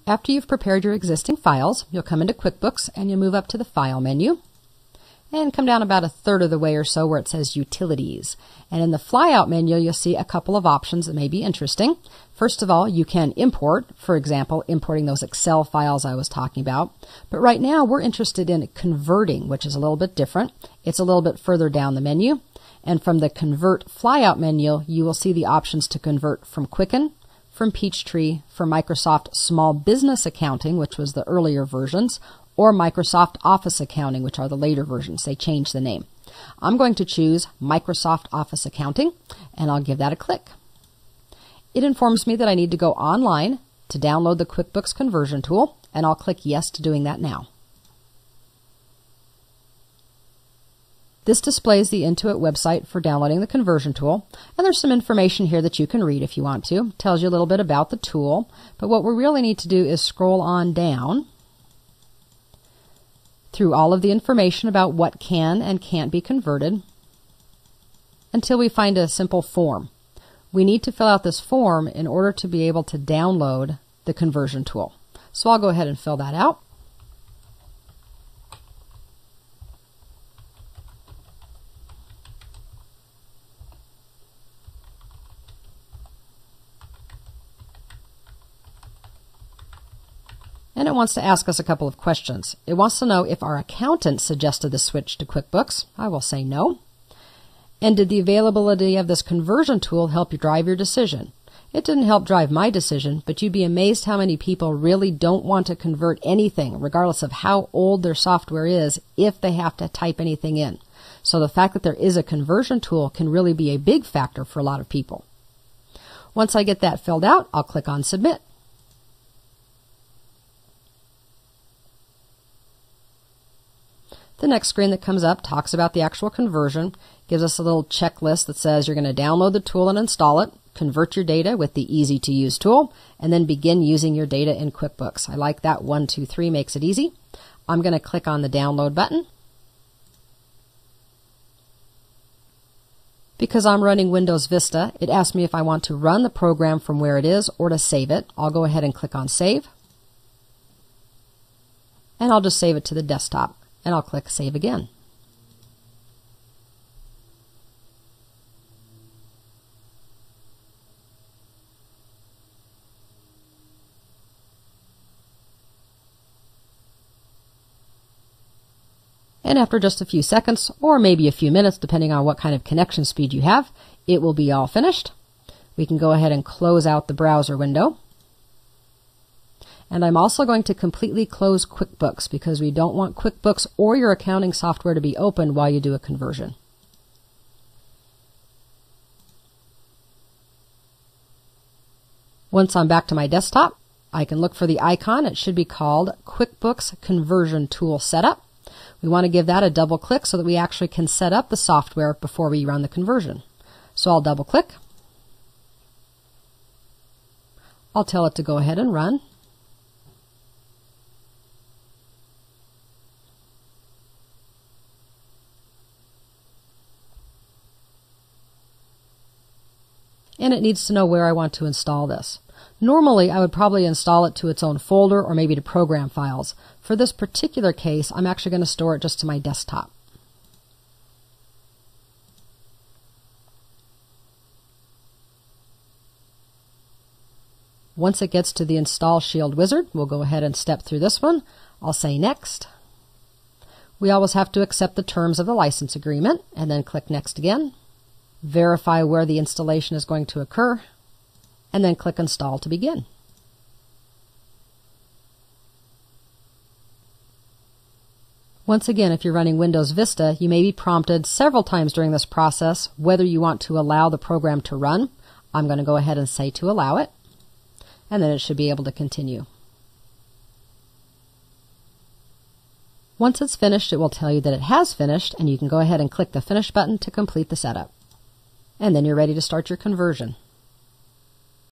After you've prepared your existing files, you'll come into QuickBooks and you'll move up to the File menu and come down about a third of the way or so where it says Utilities. And in the Flyout menu, you'll see a couple of options that may be interesting. First of all, you can import, for example, importing those Excel files I was talking about. But right now, we're interested in converting, which is a little bit different. It's a little bit further down the menu. And from the Convert Flyout menu, you will see the options to convert from Quicken, from Peachtree, from Microsoft Small Business Accounting, which was the earlier versions, or Microsoft Office Accounting, which are the later versions. They changed the name. I'm going to choose Microsoft Office Accounting, and I'll give that a click. It informs me that I need to go online to download the QuickBooks Conversion Tool, and I'll click Yes to doing that now. This displays the Intuit website for downloading the conversion tool, and there's some information here that you can read if you want to. It tells you a little bit about the tool, but what we really need to do is scroll on down through all of the information about what can and can't be converted until we find a simple form. We need to fill out this form in order to be able to download the conversion tool. So I'll go ahead and fill that out. And it wants to ask us a couple of questions. It wants to know if our accountant suggested the switch to QuickBooks. I will say no. And did the availability of this conversion tool help you drive your decision? It didn't help drive my decision, but you'd be amazed how many people really don't want to convert anything, regardless of how old their software is, if they have to type anything in. So the fact that there is a conversion tool can really be a big factor for a lot of people. Once I get that filled out, I'll click on Submit. The next screen that comes up talks about the actual conversion, gives us a little checklist that says you're going to download the tool and install it, convert your data with the easy-to-use tool, and then begin using your data in QuickBooks. I like that 1, 2, 3 makes it easy. I'm going to click on the download button. Because I'm running Windows Vista, it asks me if I want to run the program from where it is or to save it. I'll go ahead and click on Save. And I'll just save it to the desktop. And I'll click Save again. And after just a few seconds, or maybe a few minutes, depending on what kind of connection speed you have, it will be all finished. We can go ahead and close out the browser window. And I'm also going to completely close QuickBooks because we don't want QuickBooks or your accounting software to be open while you do a conversion. Once I'm back to my desktop, I can look for the icon. It should be called QuickBooks Conversion Tool Setup. We want to give that a double click so that we actually can set up the software before we run the conversion. So I'll double click. I'll tell it to go ahead and run. And it needs to know where I want to install this. Normally, I would probably install it to its own folder or maybe to program files. For this particular case, I'm actually going to store it just to my desktop. Once it gets to the Install Shield wizard, we'll go ahead and step through this one. I'll say Next. We always have to accept the terms of the license agreement and then click Next again. Verify where the installation is going to occur, and then click Install to begin. Once again, if you're running Windows Vista, you may be prompted several times during this process whether you want to allow the program to run. I'm going to go ahead and say to allow it, and then it should be able to continue. Once it's finished, it will tell you that it has finished, and you can go ahead and click the Finish button to complete the setup. And then you're ready to start your conversion.